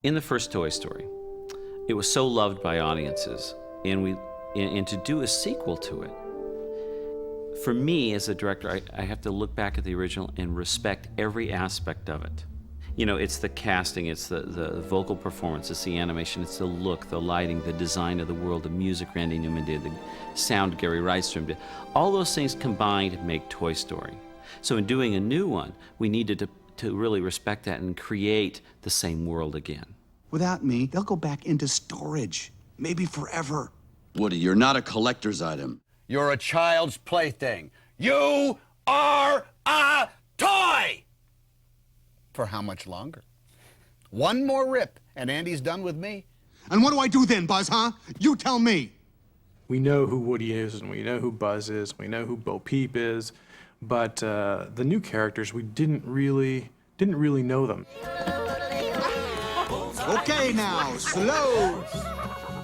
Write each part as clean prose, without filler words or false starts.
In the first Toy Story, it was so loved by audiences, and to do a sequel to it, for me as a director, I have to look back at the original and respect every aspect of it. You know, it's the casting, it's the vocal performance, it's the animation, it's the look, the lighting, the design of the world, the music Randy Newman did, the sound Gary Rydstrom did. All those things combined make Toy Story. So in doing a new one, we needed to really respect that and create the same world again. Without me, they'll go back into storage, maybe forever. Woody, you're not a collector's item. You're a child's plaything. You are a toy! For how much longer? One more rip, and Andy's done with me. And what do I do then, Buzz, huh? You tell me. We know who Woody is, and we know who Buzz is, we know who Bo Peep is, but the new characters, we didn't really know them. Okay now, slow.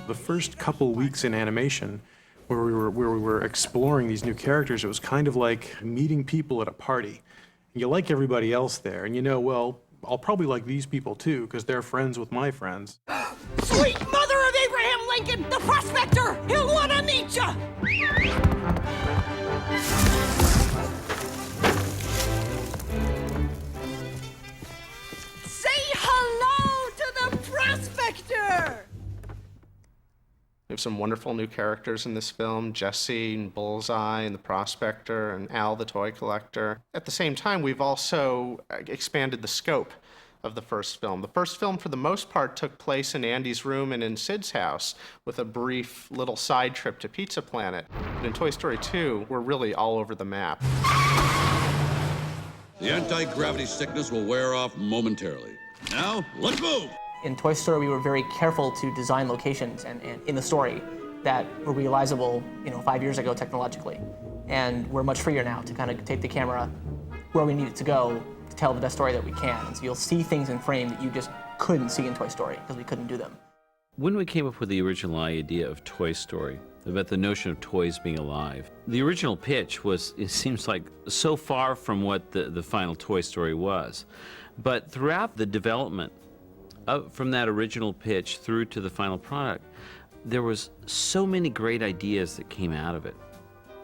The first couple weeks in animation, where we were exploring these new characters, it was kind of like meeting people at a party. You like everybody else there, and you know, well, I'll probably like these people too, because they're friends with my friends. Sweet mother of Abraham Lincoln, the prospector! He'll want to meet ya! Say hello to the prospector! We have some wonderful new characters in this film, Jesse and Bullseye and the Prospector and Al the Toy Collector. At the same time, we've also expanded the scope of the first film. The first film, for the most part, took place in Andy's room and in Sid's house, with a brief little side trip to Pizza Planet. And in Toy Story 2, we're really all over the map. The anti-gravity sickness will wear off momentarily. Now, let's move! In Toy Story, we were very careful to design locations and in the story that were realizable, 5 years ago technologically. And we're much freer now to kind of take the camera where we need it to go to tell the best story that we can. And so you'll see things in frame that you just couldn't see in Toy Story because we couldn't do them. When we came up with the original idea of Toy Story, about the notion of toys being alive, the original pitch was, it seems like, so far from what the final Toy Story was. But throughout the development, from that original pitch through to the final product, there was so many great ideas that came out of it.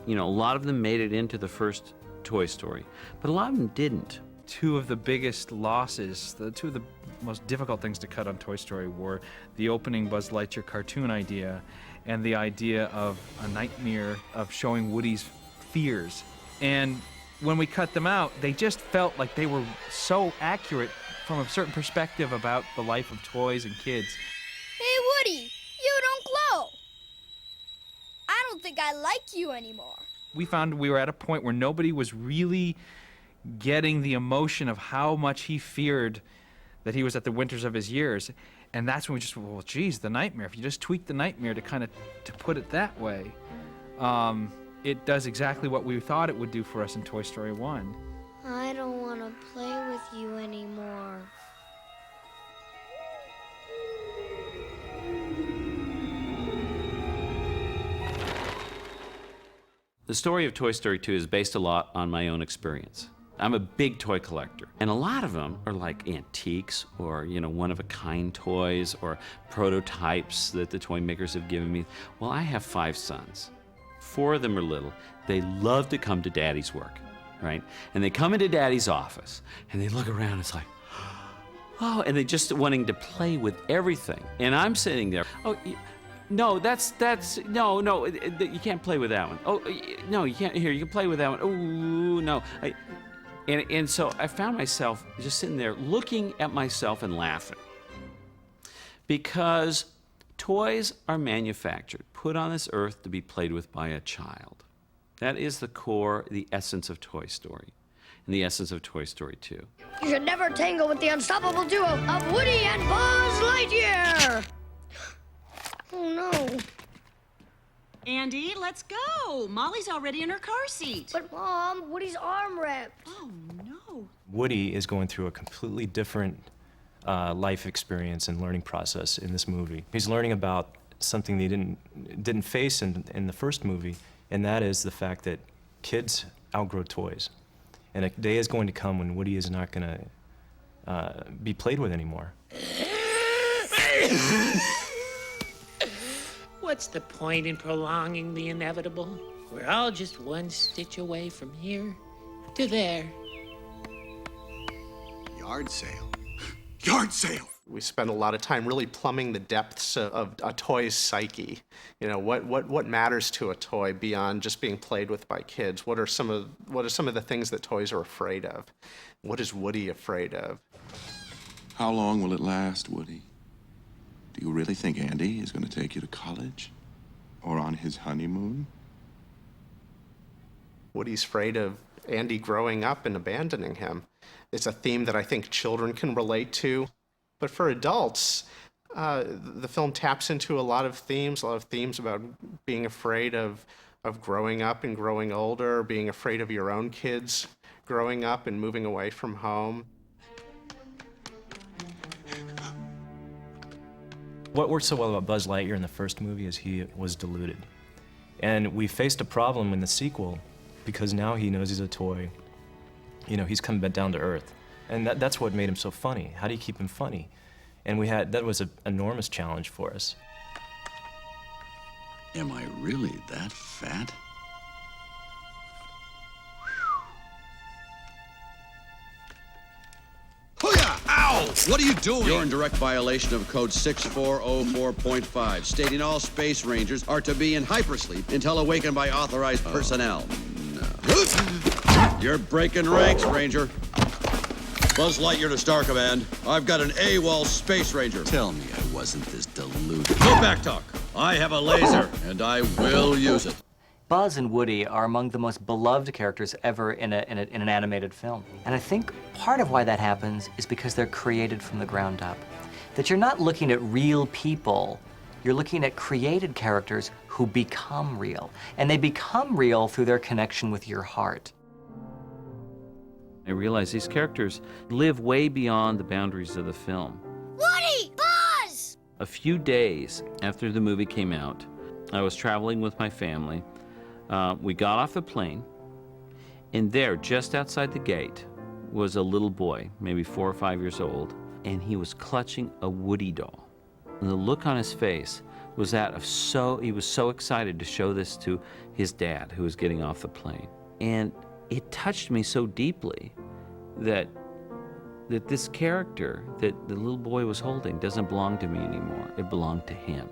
A lot of them made it into the first Toy Story, but a lot of them didn't. Two of the biggest losses, two of the most difficult things to cut on Toy Story were the opening Buzz Lightyear cartoon idea and the idea of a nightmare of showing Woody's fears. And when we cut them out, they just felt like they were so accurate from a certain perspective about the life of toys and kids. Hey, Woody, you don't glow. I don't think I like you anymore. We found we were at a point where nobody was really getting the emotion of how much he feared that he was at the winters of his years. And that's when we just, well, geez, the nightmare. If you just tweak the nightmare to put it that way, it does exactly what we thought it would do for us in Toy Story 1. I don't want to play with you anymore. The story of Toy Story 2 is based a lot on my own experience. I'm a big toy collector, and a lot of them are like antiques or, one-of-a-kind toys or prototypes that the toy makers have given me. Well, I have 5 sons. 4 of them are little. They love to come to Daddy's work, right? And they come into Daddy's office, and they look around, and it's like, oh, and they're just wanting to play with everything. And I'm sitting there, oh, no, no, you can't play with that one. Oh, no, you can't, here, you can play with that one. Oh, no. And so I found myself just sitting there looking at myself and laughing. Because toys are manufactured, put on this earth to be played with by a child. That is the core, the essence of Toy Story, and the essence of Toy Story 2. You should never tangle with the unstoppable duo of Woody and Buzz Lightyear! Oh, no. Andy, let's go. Molly's already in her car seat. But, Mom, Woody's arm ripped. Oh, no. Woody is going through a completely different life experience and learning process in this movie. He's learning about something they didn't face in the first movie, and that is the fact that kids outgrow toys. And a day is going to come when Woody is not going to be played with anymore. What's the point in prolonging the inevitable? We're all just one stitch away from here to there. Yard sale. Yard sale! We spend a lot of time really plumbing the depths of a toy's psyche. You know, what matters to a toy beyond just being played with by kids? What are some of the things that toys are afraid of? What is Woody afraid of? How long will it last, Woody? Do you really think Andy is going to take you to college? Or on his honeymoon? Woody's afraid of Andy growing up and abandoning him. It's a theme that I think children can relate to. But for adults, the film taps into a lot of themes about being afraid of growing up and growing older, being afraid of your own kids growing up and moving away from home. What worked so well about Buzz Lightyear in the first movie is he was deluded. And we faced a problem in the sequel because now he knows he's a toy. You know, he's come back down to earth. And that's what made him so funny. How do you keep him funny? And that was an enormous challenge for us. Am I really that fat? Ow! What are you doing? You're in direct violation of Code 6404.5, stating all Space Rangers are to be in hypersleep until awakened by authorized personnel. No. You're breaking ranks, Ranger. Buzz Lightyear to Star Command. I've got an AWOL Space Ranger. Tell me I wasn't this deluded. No back talk. I have a laser, and I will use it. Buzz and Woody are among the most beloved characters ever in an animated film. And I think part of why that happens is because they're created from the ground up. That you're not looking at real people, you're looking at created characters who become real. And they become real through their connection with your heart. I realized these characters live way beyond the boundaries of the film. Woody! Buzz! A few days after the movie came out, I was traveling with my family. We got off the plane, and there, just outside the gate, was a little boy, maybe 4 or 5 years old, and he was clutching a Woody doll. And the look on his face was that of he was so excited to show this to his dad, who was getting off the plane. And it touched me so deeply that this character that the little boy was holding doesn't belong to me anymore. It belonged to him.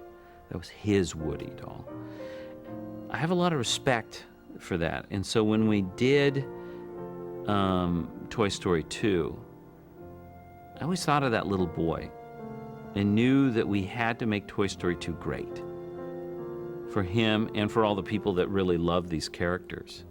That was his Woody doll. I have a lot of respect for that. And so when we did Toy Story 2, I always thought of that little boy and knew that we had to make Toy Story 2 great for him and for all the people that really love these characters.